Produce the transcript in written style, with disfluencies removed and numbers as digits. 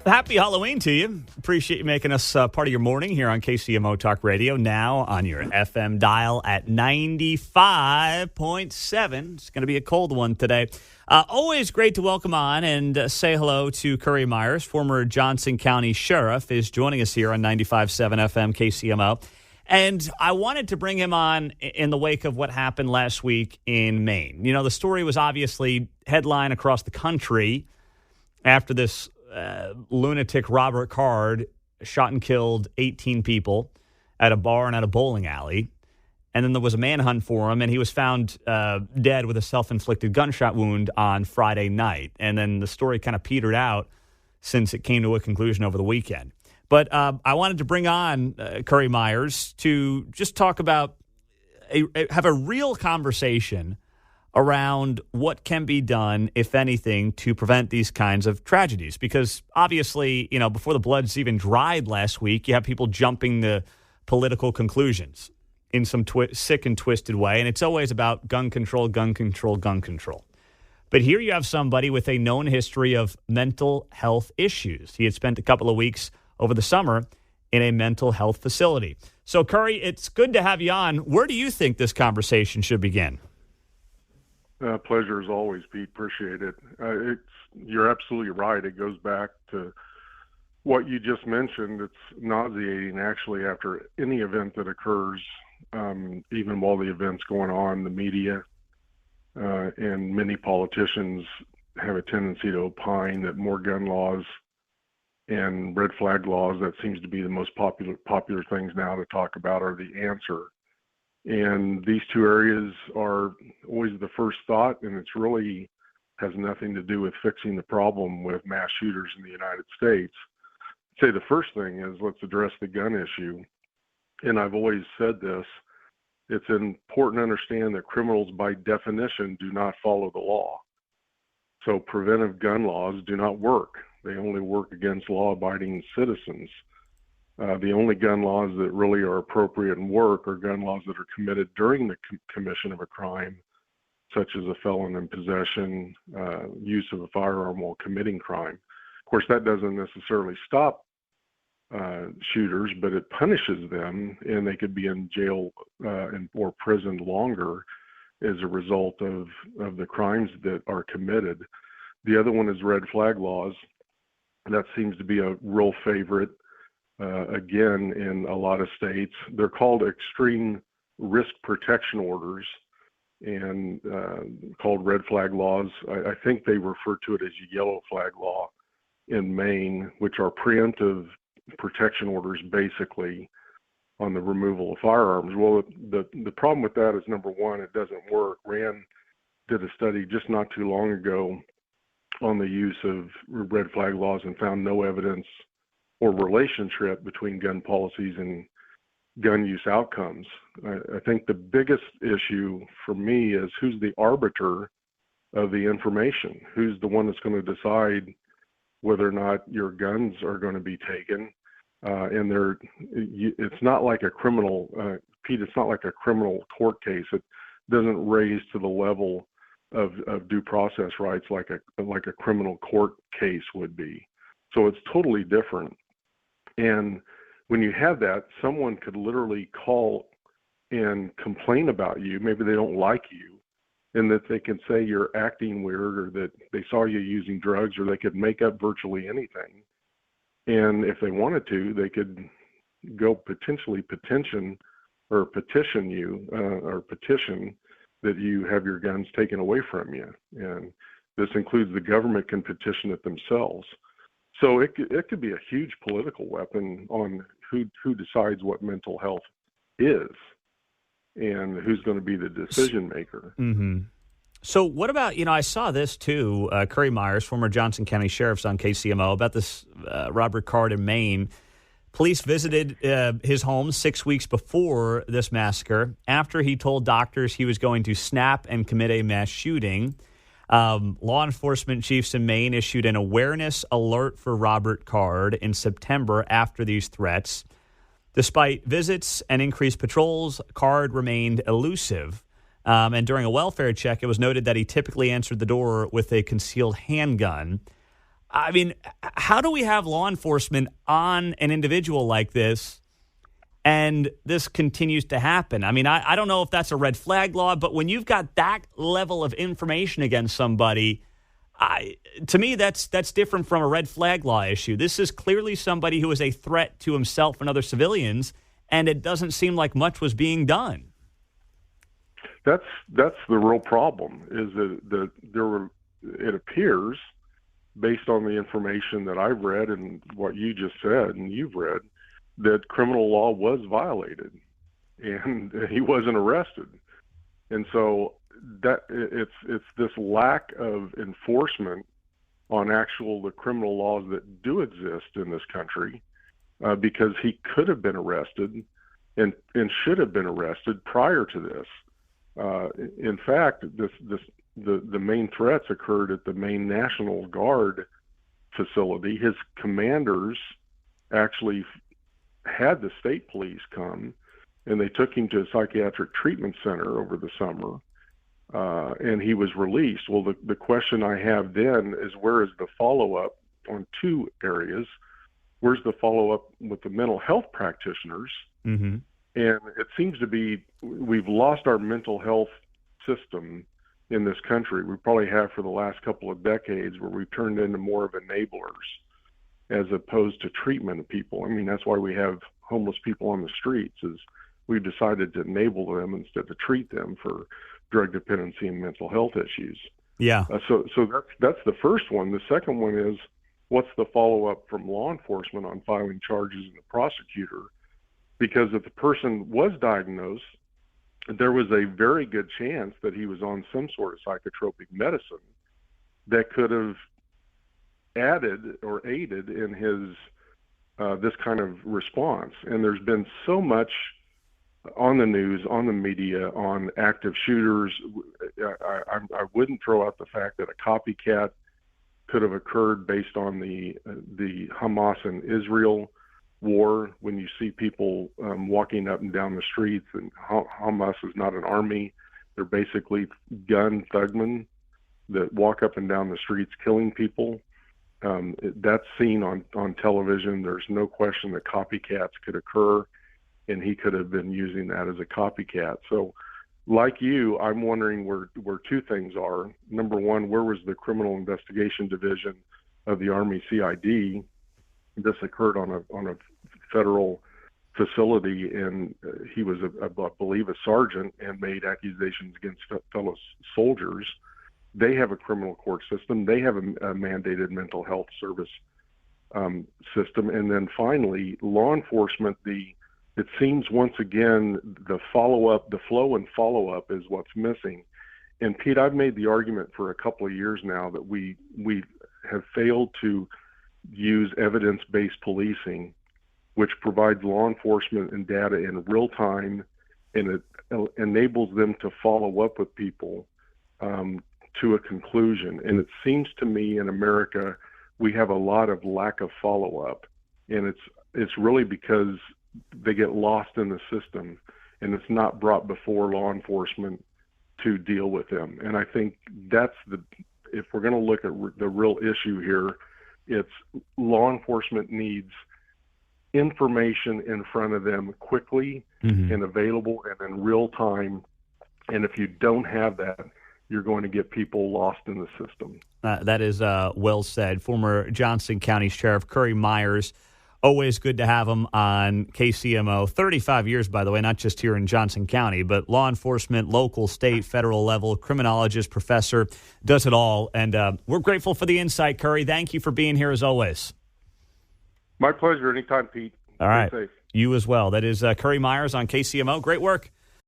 Happy Halloween to you. Appreciate you making us part of your morning here on KCMO Talk Radio, now on your FM dial at 95.7. It's going to be a cold one today. Always great to welcome on and say hello to Currie Myers, former Johnson County Sheriff, is joining us here on 95.7 FM KCMO. And I wanted to bring him on in the wake of what happened last week in Maine. You know, the story was obviously headline across the country after this lunatic Robert Card shot and killed 18 people at a bar and at a bowling alley. And then there was a manhunt for him, and he was found dead with a self-inflicted gunshot wound on Friday night. And then the story kind of petered out since it came to a conclusion over the weekend. But I wanted to bring on Currie Myers to just talk about, have a real conversation around what can be done, if anything, to prevent these kinds of tragedies. Because obviously, you know, before the blood's even dried last week, you have people jumping to political conclusions in some sick and twisted way. And it's always about gun control, gun control, gun control. But here you have somebody with a known history of mental health issues. He had spent a couple of weeks over the summer in a mental health facility. So, Currie, it's good to have you on. Where do you think this conversation should begin? Pleasure as always, Pete. Appreciate it. You're absolutely right. It goes back to what you just mentioned. It's nauseating, actually, after any event that occurs, even while the event's going on, the media and many politicians have a tendency to opine that more gun laws and red flag laws, that seems to be the most popular things now to talk about, are the answer. And these two areas are always the first thought, and it's really has nothing to do with fixing the problem with mass shooters in the United States. I'd say the first thing is let's address the gun issue. And I've always said this, it's important to understand that criminals by definition do not follow the law. So preventive gun laws do not work. They only work against law-abiding citizens. The only gun laws that really are appropriate and work are gun laws that are committed during the commission of a crime, such as a felon in possession, use of a firearm while committing crime. Of course, that doesn't necessarily stop shooters, but it punishes them, and they could be in jail or prison longer as a result of the crimes that are committed. The other one is red flag laws. That seems to be a real favorite, again, in a lot of states. They're called extreme risk protection orders and called red flag laws. I think they refer to it as yellow flag law in Maine, which are preemptive protection orders, basically, on the removal of firearms. Well, the problem with that is, number one, it doesn't work. Rand did a study just not too long ago on the use of red flag laws and found no evidence or relationship between gun policies and gun use outcomes. I think the biggest issue for me is who's the arbiter of the information? Who's the one that's going to decide whether or not your guns are going to be taken? And it's not like a criminal, Pete, it's not like a criminal court case. It doesn't raise to the level of due process rights like a criminal court case would be. So it's totally different. And when you have that, someone could literally call and complain about you. Maybe they don't like you, and that they can say you're acting weird, or that they saw you using drugs, or they could make up virtually anything. And if they wanted to, they could go potentially petition you that you have your guns taken away from you. And this includes the government can petition it themselves. So it could be a huge political weapon on who decides what mental health is and who's going to be the decision maker. Mm-hmm. So what about, I saw this too, Currie Myers, former Johnson County Sheriff's on KCMO, about this Robert Card in Maine. Police visited his home 6 weeks before this massacre after he told doctors he was going to snap and commit a mass shooting. Law enforcement chiefs in Maine issued an awareness alert for Robert Card in September after these threats. Despite visits and increased patrols, Card remained elusive. And during a welfare check, it was noted that he typically answered the door with a concealed handgun. I mean, how do we have law enforcement on an individual like this and this continues to happen? I mean, I don't know if that's a red flag law, but when you've got that level of information against somebody, to me, that's different from a red flag law issue. This is clearly somebody who is a threat to himself and other civilians, and it doesn't seem like much was being done. That's the real problem. Is that there were, it appears, based on the information that I've read and what you just said and you've read, that criminal law was violated, and he wasn't arrested, and so that it's this lack of enforcement on the criminal laws that do exist in this country, because he could have been arrested and should have been arrested prior to this. In fact, the main threats occurred at the Maine National Guard facility. His commanders actually had the state police come, and they took him to a psychiatric treatment center over the summer, and he was released. Well, the question I have then is, where is the follow-up on two areas? Where's the follow-up with the mental health practitioners? Mm-hmm. And it seems to be we've lost our mental health system in this country. We probably have for the last couple of decades, where we've turned into more of enablers as opposed to treatment of people. I mean, that's why we have homeless people on the streets, is we've decided to enable them instead of treat them for drug dependency and mental health issues. Yeah. So that's the first one. The second one is, what's the follow-up from law enforcement on filing charges in the prosecutor? Because if the person was diagnosed, there was a very good chance that he was on some sort of psychotropic medicine that could have added or aided in his this kind of response. And there's been so much on the news, on the media, on active shooters. I wouldn't throw out the fact that a copycat could have occurred based on the Hamas and Israel war. When you see people walking up and down the streets, and Hamas is not an army, they're basically gun thugmen that walk up and down the streets killing people. That's seen on television. There's no question that copycats could occur, and he could have been using that as a copycat. So like you, I'm wondering where two things are. Number one, where was the Criminal Investigation Division of the Army CID? This occurred on a federal facility, and he was, I believe, a sergeant, and made accusations against fellow soldiers. They have a criminal court system. They have a mandated mental health service system. And then finally, law enforcement, it seems once again the follow-up, the flow and follow-up is what's missing. And Pete, I've made the argument for a couple of years now that we have failed to use evidence-based policing, which provides law enforcement and data in real time, and it enables them to follow up with people to a conclusion. And it seems to me in America we have a lot of lack of follow-up, and it's really because they get lost in the system, and it's not brought before law enforcement to deal with them. And I think that's if we're going to look at the real issue here, it's law enforcement needs information in front of them quickly and available and in real time. And if you don't have that, you're going to get people lost in the system. That is well said. Former Johnson County Sheriff Currie Myers. Always good to have him on KCMO. 35 years, by the way, not just here in Johnson County, but law enforcement, local, state, federal level, criminologist, professor, does it all. And we're grateful for the insight, Currie. Thank you for being here as always. My pleasure. Anytime, Pete. All right. Stay safe. You as well. That is Currie Myers on KCMO. Great work.